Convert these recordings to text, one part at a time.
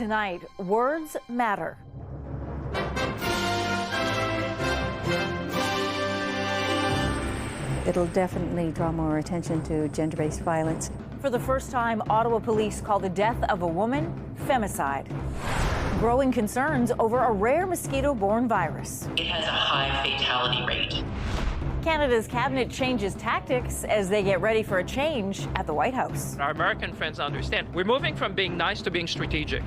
Tonight, words matter. It'll definitely draw more attention to gender-based violence. For the first time, Ottawa police call the death of a woman femicide. Growing concerns over a rare mosquito-borne virus. It has a high fatality rate. Canada's cabinet changes tactics as they get ready for a change at the White House. Our American friends understand. We're moving from being nice to being strategic.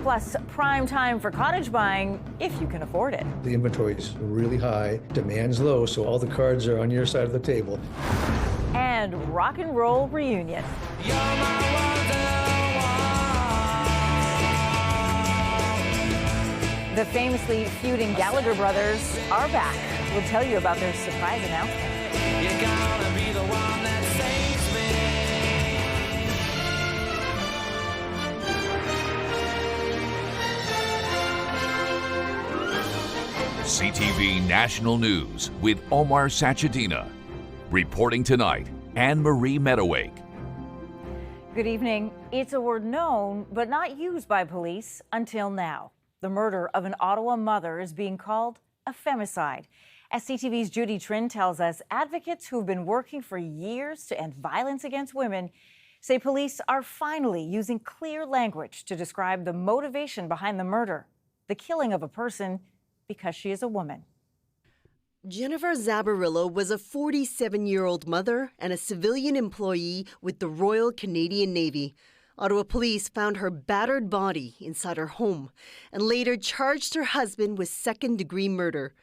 Plus, prime time for cottage buying if you can afford it. The inventory is really high, demand's low, so all the cards are on your side of the table. And rock and roll reunion. The famously feuding Gallagher brothers are back. We'll tell you about their surprise announcement. You're gonna be the one that saves me. CTV National News with Omar Sachedina. Reporting tonight, Anne-Marie Meadowake. Good evening. It's a word known but not used by police until now. The murder of an Ottawa mother is being called a femicide. As CTV's Judy Trin tells us, advocates who've been working for years to end violence against women say police are finally using clear language to describe the motivation behind the murder, the killing of a person because she is a woman. Jennifer Zabarillo was a 47-year-old mother and a civilian employee with the Royal Canadian Navy. Ottawa police found her battered body inside her home and later charged her husband with second-degree murder.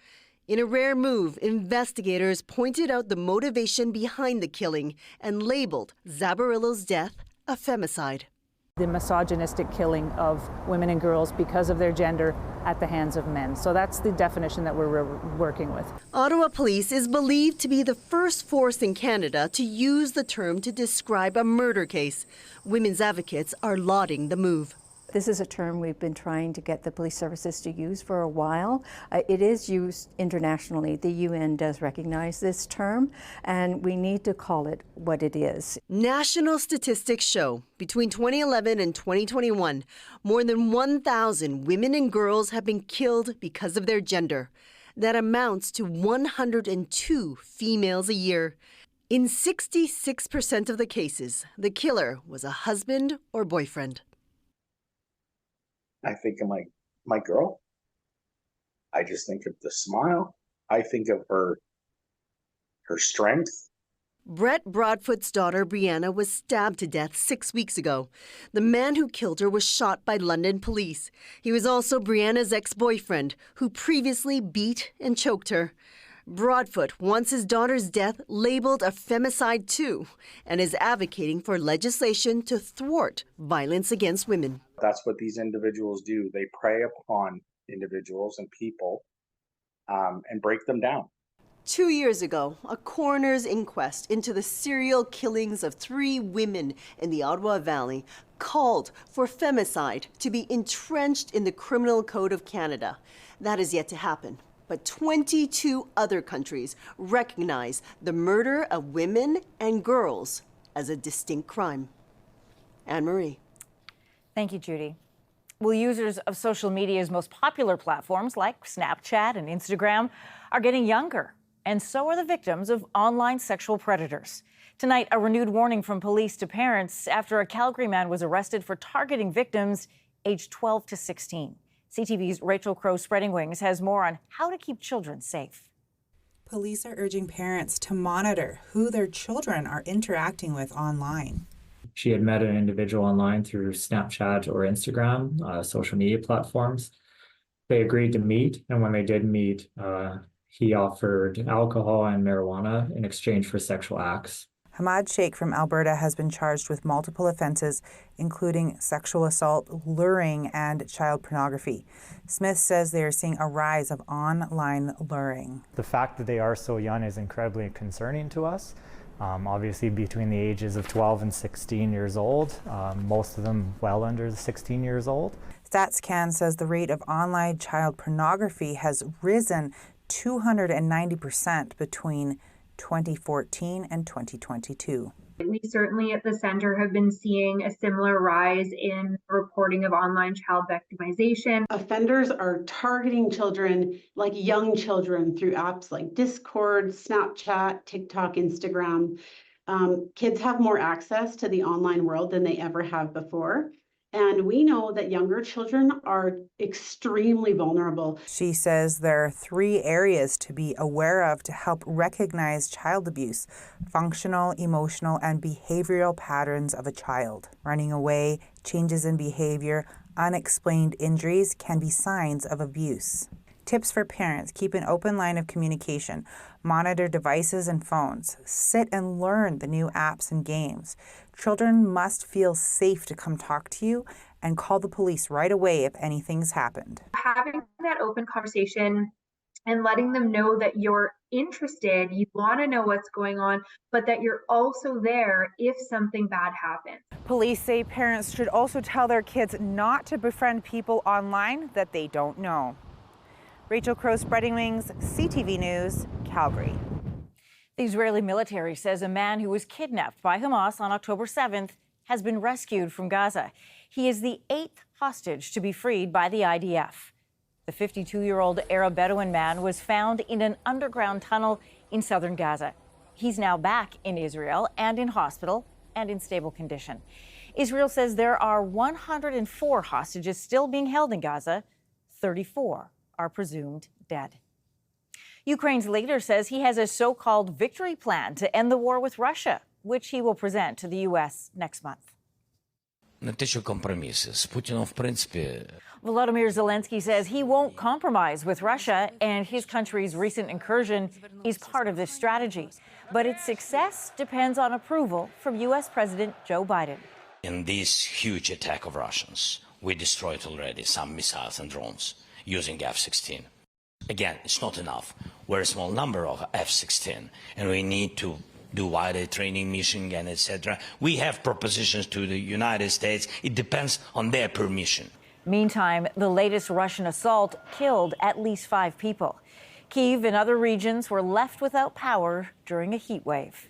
In a rare move, investigators pointed out the motivation behind the killing and labeled Zabarillo's death a femicide. The misogynistic killing of women and girls because of their gender at the hands of men. So that's the definition that we're working with. Ottawa police is believed to be the first force in Canada to use the term to describe a murder case. Women's advocates are lauding the move. This is a term we've been trying to get the police services to use for a while. It is used internationally. The UN does recognize this term, and we need to call it what it is. National statistics show between 2011 and 2021, more than 1,000 women and girls have been killed because of their gender. That amounts to 102 females a year. In 66% of the cases, the killer was a husband or boyfriend. I think of my girl. I just think of the smile. I think of her strength. Brett Broadfoot's daughter, Brianna, was stabbed to death 6 weeks ago. The man who killed her was shot by London police. He was also Brianna's ex-boyfriend, who previously beat and choked her. Broadfoot wants his daughter's death labeled a femicide too, and is advocating for legislation to thwart violence against women. That's what these individuals do. They prey upon individuals and people and break them down. 2 years ago, a coroner's inquest into the serial killings of 3 women in the Ottawa Valley called for femicide to be entrenched in the Criminal Code of Canada. That is yet to happen. But 22 other countries recognize the murder of women and girls as a distinct crime. Anne-Marie. Thank you, Judy. Well, users of social media's most popular platforms like Snapchat and Instagram are getting younger, and so are the victims of online sexual predators. Tonight, a renewed warning from police to parents after a Calgary man was arrested for targeting victims aged 12 to 16. CTV's Rachel Crow Spreading Wings has more on how to keep children safe. Police are urging parents to monitor who their children are interacting with online. She had met an individual online through Snapchat or Instagram, social media platforms. They agreed to meet, and when they did meet, he offered alcohol and marijuana in exchange for sexual acts. Hamad Sheikh from Alberta has been charged with multiple offenses, including sexual assault, luring, and child pornography. Smith says they are seeing a rise of online luring. The fact that they are so young is incredibly concerning to us. Obviously between the ages of 12 and 16 years old, most of them well under the 16 years old. StatsCan says the rate of online child pornography has risen 290% between 2014 and 2022. We certainly at the center have been seeing a similar rise in reporting of online child victimization. Offenders are targeting children, like young children, through apps like Discord, Snapchat, TikTok, Instagram. Kids have more access to the online world than they ever have before. And we know that younger children are extremely vulnerable. She says there are 3 areas to be aware of to help recognize child abuse: functional, emotional, and behavioral patterns of a child. Running away, changes in behavior, unexplained injuries can be signs of abuse. Tips for parents: keep an open line of communication, monitor devices and phones, sit and learn the new apps and games. Children must feel safe to come talk to you and call the police right away if anything's happened. Having that open conversation and letting them know that you're interested, you want to know what's going on, but that you're also there if something bad happens. Police say parents should also tell their kids not to befriend people online that they don't know. Rachel Crow, Spreading Wings, CTV News, Calgary. The Israeli military says a man who was kidnapped by Hamas on October 7th has been rescued from Gaza. He is the 8th hostage to be freed by the IDF. The 52-year-old Arab Bedouin man was found in an underground tunnel in southern Gaza. He's now back in Israel and in hospital and in stable condition. Israel says there are 104 hostages still being held in Gaza. 34 are presumed dead. Ukraine's leader says he has a so-called victory plan to end the war with Russia, which he will present to the U.S. next month. Volodymyr Zelensky says he won't compromise with Russia, and his country's recent incursion is part of this strategy. But its success depends on approval from U.S. President Joe Biden. In this huge attack of Russians, we destroyed already some missiles and drones using F-16. Again, it's not enough. We're a small number of F-16, and we need to do wider training mission and etc. We have propositions to the United States. It depends on their permission. Meantime, the latest Russian assault killed at least 5 people. Kyiv and other regions were left without power during a heat wave.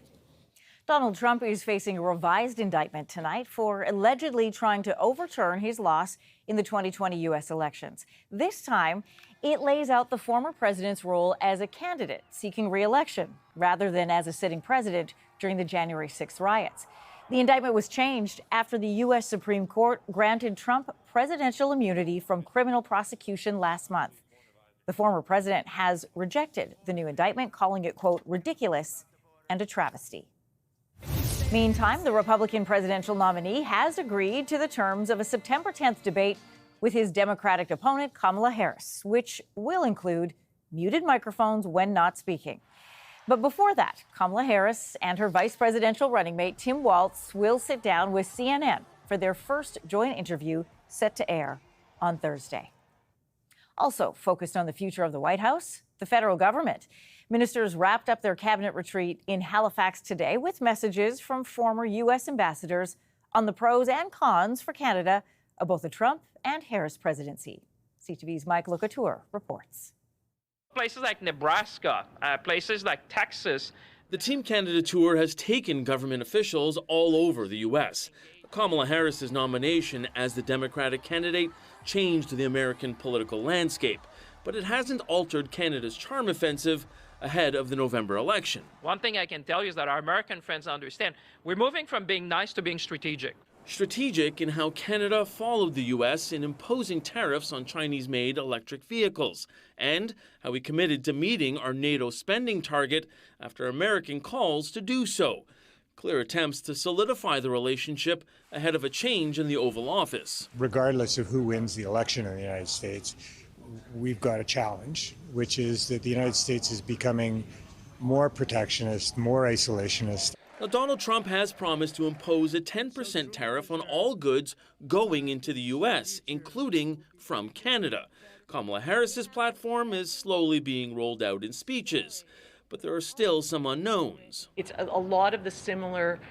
Donald Trump is facing a revised indictment tonight for allegedly trying to overturn his loss in the 2020 U.S. elections. This time, it lays out the former president's role as a candidate seeking re-election rather than as a sitting president during the January 6th riots. The indictment was changed after the U.S. Supreme Court granted Trump presidential immunity from criminal prosecution last month. The former president has rejected the new indictment, calling it, quote, ridiculous and a travesty. Meantime, the Republican presidential nominee has agreed to the terms of a September 10th debate with his Democratic opponent, Kamala Harris, which will include muted microphones when not speaking. But before that, Kamala Harris and her vice presidential running mate, Tim Walz, will sit down with CNN for their first joint interview set to air on Thursday. Also focused on the future of the White House, the federal government. Ministers wrapped up their cabinet retreat in Halifax today with messages from former U.S. ambassadors on the pros and cons for Canada of both the Trump and Harris presidency. CTV's Mike Locatour reports. Places like Nebraska, places like Texas. The Team Canada tour has taken government officials all over the U.S. Kamala Harris's nomination as the Democratic candidate changed the American political landscape, but it hasn't altered Canada's charm offensive ahead of the November election. One thing I can tell you is that our American friends understand we're moving from being nice to being strategic. Strategic in how Canada followed the U.S. in imposing tariffs on Chinese-made electric vehicles, and how we committed to meeting our NATO spending target after American calls to do so. Clear attempts to solidify the relationship ahead of a change in the Oval Office. Regardless of who wins the election in the United States, we've got a challenge, which is that the United States is becoming more protectionist, more isolationist. Now, Donald Trump has promised to impose a 10% tariff on all goods going into the U.S., including from Canada. Kamala Harris's platform is slowly being rolled out in speeches, but there are still some unknowns. It's a lot of the similar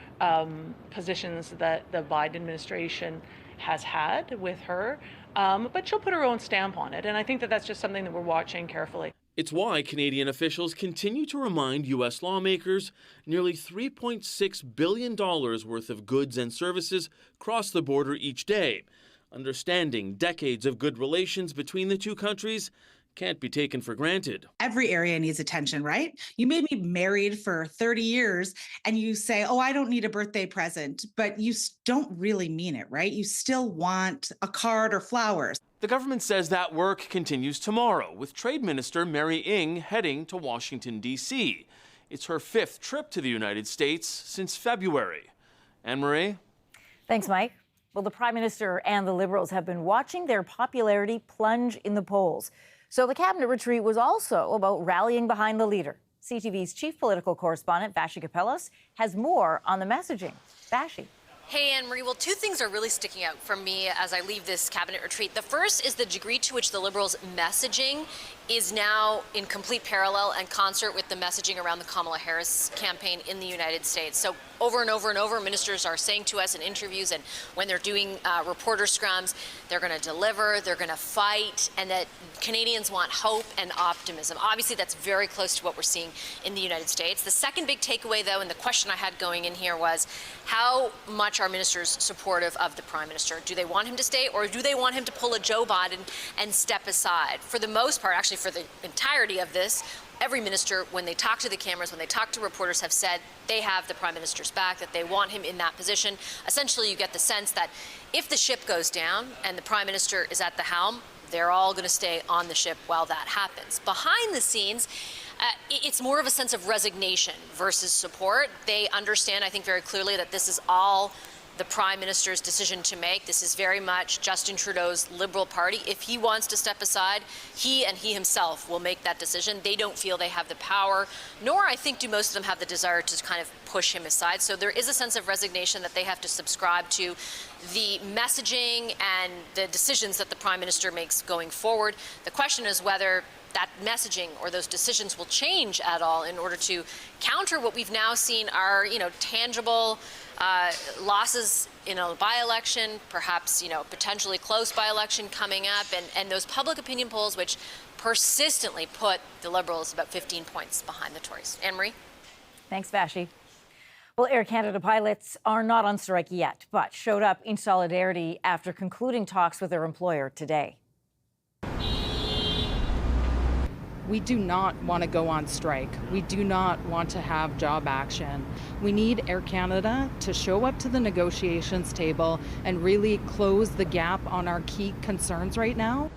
positions that the Biden administration has had with her, but she'll put her own stamp on it, and I think that that's just something that we're watching carefully. It's why Canadian officials continue to remind U.S. lawmakers nearly $3.6 billion worth of goods and services cross the border each day. Understanding decades of good relations between the two countries can't be taken for granted. Every area needs attention, right? You may be married for 30 years and you say, oh, I don't need a birthday present, but you don't really mean it, right? You still want a card or flowers. The government says that work continues tomorrow, with Trade Minister Mary Ng heading to Washington, D.C. It's her 5th trip to the United States since February. Anne-Marie? Thanks, Mike. Well, the Prime Minister and the Liberals have been watching their popularity plunge in the polls. So the cabinet retreat was also about rallying behind the leader. CTV's chief political correspondent, Vashi Kapelos, has more on the messaging. Vashi. Hey, Anne-Marie. Well, two things are really sticking out for me as I leave this cabinet retreat. The first is the degree to which the Liberals' messaging is now in complete parallel and concert with the messaging around the Kamala Harris campaign in the United States. So over and over and over, ministers are saying to us in interviews and when they're doing reporter scrums, they're going to deliver, they're going to fight, and that Canadians want hope and optimism. Obviously, that's very close to what we're seeing in the United States. The second big takeaway, though, and the question I had going in here was, how much are ministers supportive of the Prime Minister? Do they want him to stay, or do they want him to pull a Joe Biden and step aside? For the most part, actually for the entirety of this, every minister, when they talk to the cameras, when they talk to reporters, have said they have the Prime Minister's back, that they want him in that position. Essentially, you get the sense that if the ship goes down and the Prime Minister is at the helm, they're all going to stay on the ship while that happens. Behind the scenes, it's more of a sense of resignation versus support. They understand, I think, very clearly that this is all the Prime Minister's decision to make. This is very much Justin Trudeau's Liberal Party. If he wants to step aside, he and he himself will make that decision. They don't feel they have the power, nor I think do most of them have the desire to kind of push him aside. So there is a sense of resignation that they have to subscribe to the messaging and the decisions that the Prime Minister makes going forward. The question is whether that messaging or those decisions will change at all in order to counter what we've now seen are, tangible losses in a by-election, perhaps, potentially close by-election coming up, and those public opinion polls which persistently put the Liberals about 15 points behind the Tories. Anne-Marie? Thanks, Vashi. Well, Air Canada pilots are not on strike yet, but showed up in solidarity after concluding talks with their employer today. We do not want to go on strike. We do not want to have job action. We need Air Canada to show up to the negotiations table and really close the gap on our key concerns right now.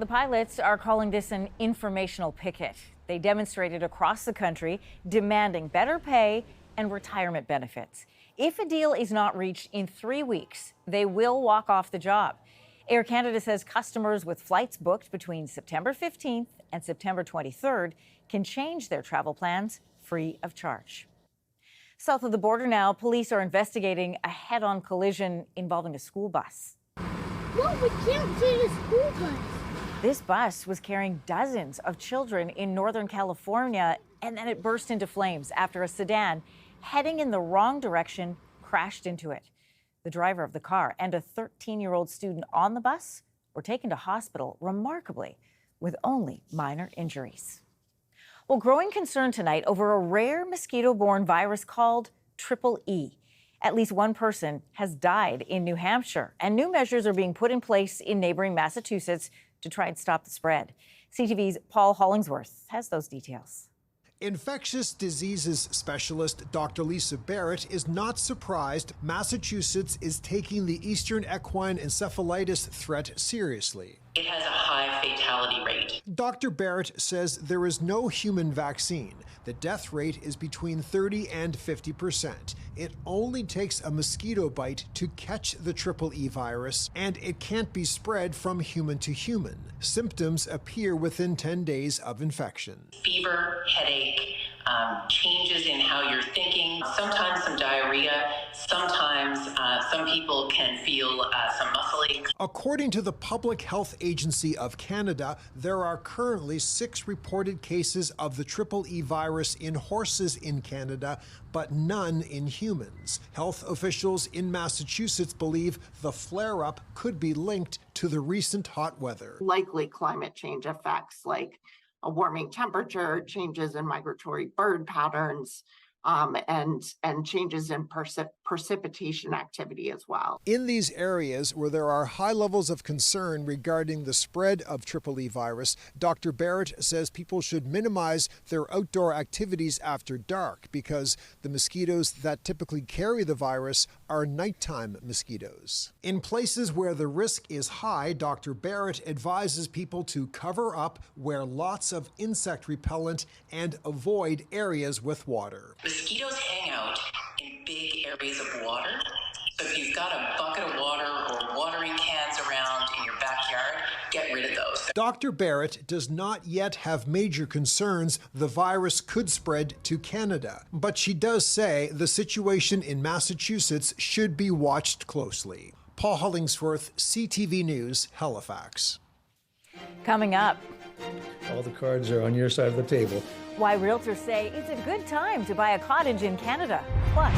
The pilots are calling this an informational picket. They demonstrated across the country demanding better pay and retirement benefits. If a deal is not reached in 3 weeks, they will walk off the job. Air Canada says customers with flights booked between September 15th and September 23rd can change their travel plans free of charge. South of the border now, police are investigating a head-on collision involving a school bus. No, we can't see the school bus. This bus was carrying dozens of children in Northern California, and then it burst into flames after a sedan heading in the wrong direction crashed into it. The driver of the car and a 13-year-old student on the bus were taken to hospital, remarkably, with only minor injuries. Well, growing concern tonight over a rare mosquito-borne virus called Triple E. At least one person has died in New Hampshire, and new measures are being put in place in neighboring Massachusetts to try and stop the spread. CTV's Paul Hollingsworth has those details. Infectious diseases specialist Dr. Lisa Barrett is not surprised Massachusetts is taking the Eastern equine encephalitis threat seriously. It has a high fatality rate. Dr. Barrett says there is no human vaccine. The death rate is between 30 and 50%. It only takes a mosquito bite to catch the Triple E virus, and it can't be spread from human to human. Symptoms appear within 10 days of infection. Fever, headache, changes in how you're thinking, sometimes some diarrhea, sometimes some people can feel some muscle aches. According to the Public Health Agency of Canada, there are currently 6 reported cases of the Triple E virus in horses in Canada, but none in humans. Health officials in Massachusetts believe the flare-up could be linked to the recent hot weather. Likely climate change effects like a warming temperature, changes in migratory bird patterns, and changes in precipitation activity as well. In these areas where there are high levels of concern regarding the spread of Triple E virus, Dr. Barrett says people should minimize their outdoor activities after dark because the mosquitoes that typically carry the virus are nighttime mosquitoes. In places where the risk is high, Dr. Barrett advises people to cover up, wear lots of insect repellent, and avoid areas with water. Mosquitoes hang out in big areas of water. So if you've got a bucket of water or watering cans around in your backyard, get rid of those. Dr. Barrett does not yet have major concerns the virus could spread to Canada, but she does say the situation in Massachusetts should be watched closely. Paul Hollingsworth, CTV News, Halifax. Coming up, all the cards are on your side of the table. Why realtors say it's a good time to buy a cottage in Canada. Plus,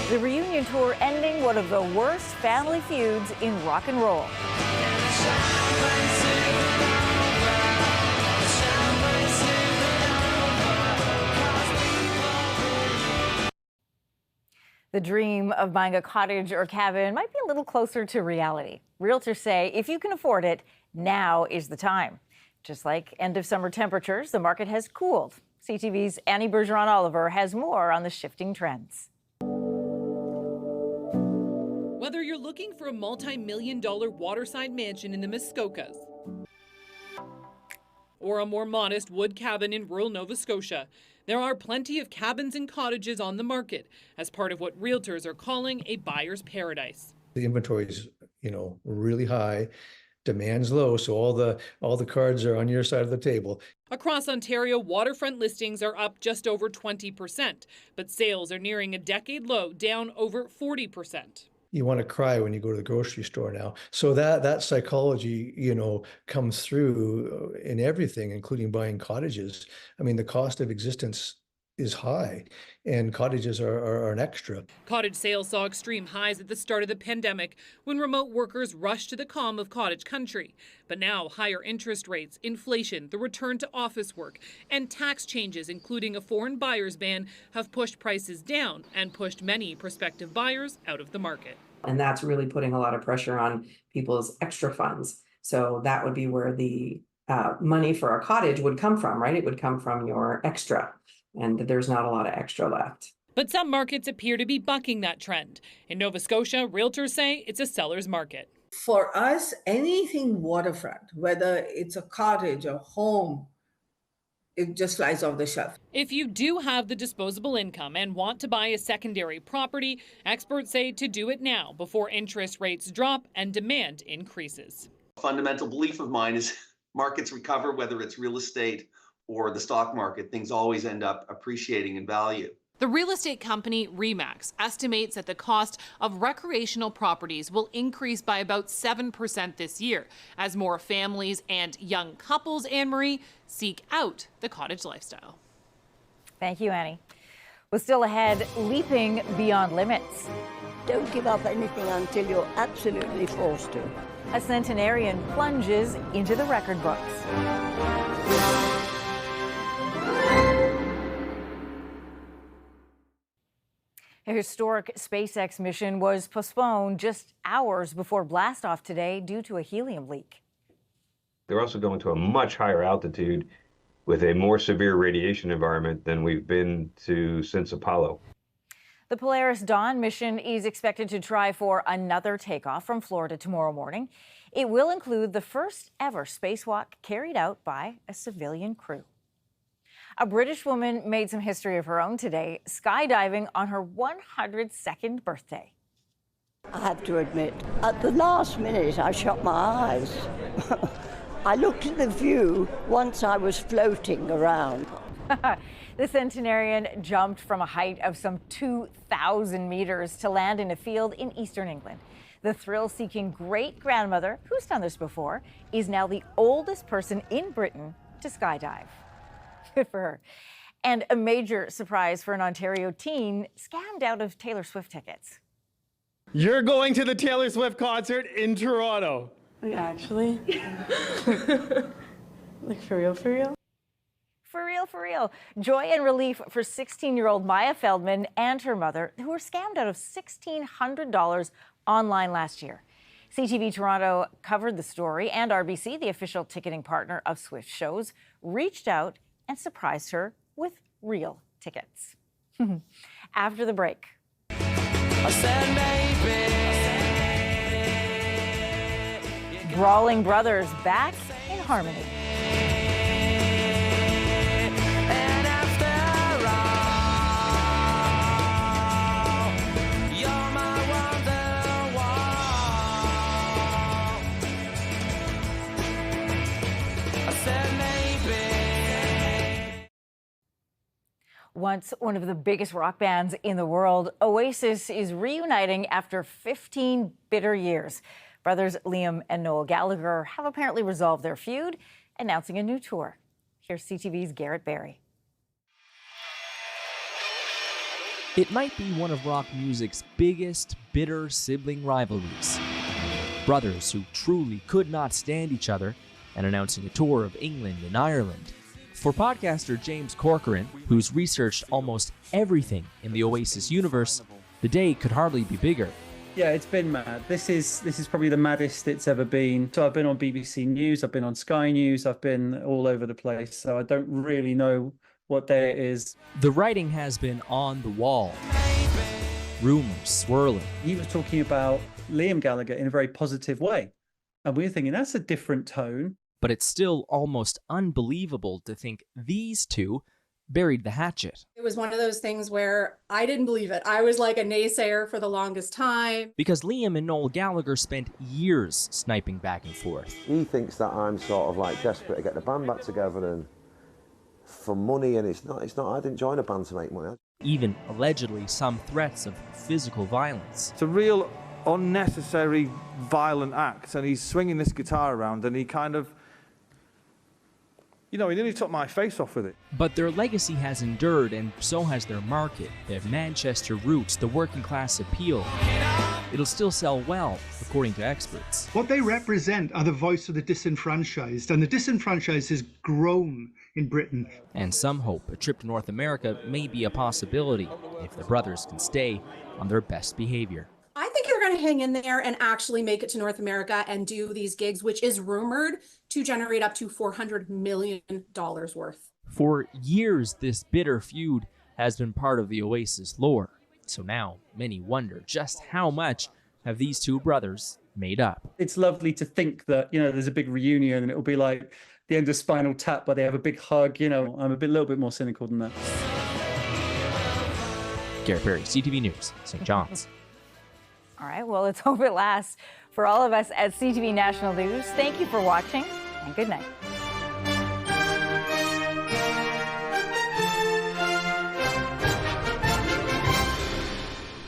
the reunion tour ending one of the worst family feuds in rock and roll. The dream of buying a cottage or cabin might be a little closer to reality. Realtors say if you can afford it, now is the time. Just like end of summer temperatures, the market has cooled. CTV's Annie Bergeron-Oliver has more on the shifting trends. Whether you're looking for a multi-million-dollar waterside mansion in the Muskokas or a more modest wood cabin in rural Nova Scotia, there are plenty of cabins and cottages on the market as part of what realtors are calling a buyer's paradise. The inventory is, really high. Demand's low, so all the cards are on your side of the table. Across Ontario, waterfront listings are up just over 20%, but sales are nearing a decade low, down over 40%. You want to cry when you go to the grocery store now. So that psychology, comes through in everything, including buying cottages. I mean, the cost of existence is high, and cottages are an extra. Cottage sales saw extreme highs at the start of the pandemic when remote workers rushed to the calm of cottage country. But now higher interest rates, inflation, the return to office work, and tax changes, including a foreign buyers ban, have pushed prices down and pushed many prospective buyers out of the market. And that's really putting a lot of pressure on people's extra funds. So that would be where the money for a cottage would come from, right? It would come from your extra. And there's not a lot of extra left. But some markets appear to be bucking that trend. In Nova Scotia, realtors say it's a seller's market. For us, anything waterfront, whether it's a cottage, a home, it just flies off the shelf. If you do have the disposable income and want to buy a secondary property, experts say to do it now before interest rates drop and demand increases. A fundamental belief of mine is markets recover, whether it's real estate or the stock market, things always end up appreciating in value. The real estate company RE/MAX estimates that the cost of recreational properties will increase by about 7% this year as more families and young couples, Anne-Marie, seek out the cottage lifestyle. Thank you, Annie. Well, still ahead, leaping beyond limits. Don't give up anything until you're absolutely forced to. A centenarian plunges into the record books. A historic SpaceX mission was postponed just hours before blastoff today due to a helium leak. They're also going to a much higher altitude with a more severe radiation environment than we've been to since Apollo. The Polaris Dawn mission is expected to try for another takeoff from Florida tomorrow morning. It will include the first ever spacewalk carried out by a civilian crew. A British woman made some history of her own today, skydiving on her 102nd birthday. I have to admit, at the last minute, I shut my eyes. I looked at the view once I was floating around. The centenarian jumped from a height of some 2,000 meters to land in a field in eastern England. The thrill-seeking great-grandmother, who's done this before, is now the oldest person in Britain to skydive. Good for her. And a major surprise for an Ontario teen scammed out of Taylor Swift tickets. You're going to the Taylor Swift concert in Toronto. Like, actually? Like, for real, for real? For real, for real. Joy and relief for 16-year-old Maya Feldman and her mother, who were scammed out of $1,600 online last year. CTV Toronto covered the story, and RBC, the official ticketing partner of Swift Shows, reached out and surprised her with real tickets. After the break. I said maybe. Brawling brothers back in harmony. And after all, you're my wonderwall. I said maybe. Once one of the biggest rock bands in the world, Oasis is reuniting after 15 bitter years. Brothers Liam and Noel Gallagher have apparently resolved their feud, announcing a new tour. Here's CTV's Garrett Barry. It might be one of rock music's biggest, bitter sibling rivalries. Brothers who truly could not stand each other, and announcing a tour of England and Ireland. For podcaster James Corcoran, who's researched almost everything in the Oasis universe, the day could hardly be bigger. Yeah, it's been mad. This is probably the maddest it's ever been. So I've been on BBC News, I've been on Sky News, I've been all over the place. So I don't really know what day it is. The writing has been on the wall. Rumors swirling. He was talking about Liam Gallagher in a very positive way. And we were thinking, that's a different tone. But it's still almost unbelievable to think these two buried the hatchet. It was one of those things where I didn't believe it. I was like a naysayer for the longest time. Because Liam and Noel Gallagher spent years sniping back and forth. He thinks that I'm sort of like desperate to get the band back together and for money, and it's not, I didn't join a band to make money. Even allegedly some threats of physical violence. It's a real unnecessary violent act, and he's swinging this guitar around and he kind of, he nearly took my face off with it. But their legacy has endured, and so has their market, their Manchester roots, the working class appeal. It'll still sell well, according to experts. What they represent are the voice of the disenfranchised, and the disenfranchised has grown in Britain. And some hope a trip to North America may be a possibility if the brothers can stay on their best behavior. I think they're going to hang in there and actually make it to North America and do these gigs, which is rumored to generate up to $400 million worth. For years, this bitter feud has been part of the Oasis lore. So now many wonder just how much have these two brothers made up. It's lovely to think that, there's a big reunion and it'll be like the end of Spinal Tap, where they have a big hug. I'm a little bit more cynical than that. Garrett Barry, CTV News, St. John's. All right, well, let's hope it lasts. For all of us at CTV National News, thank you for watching, and good night.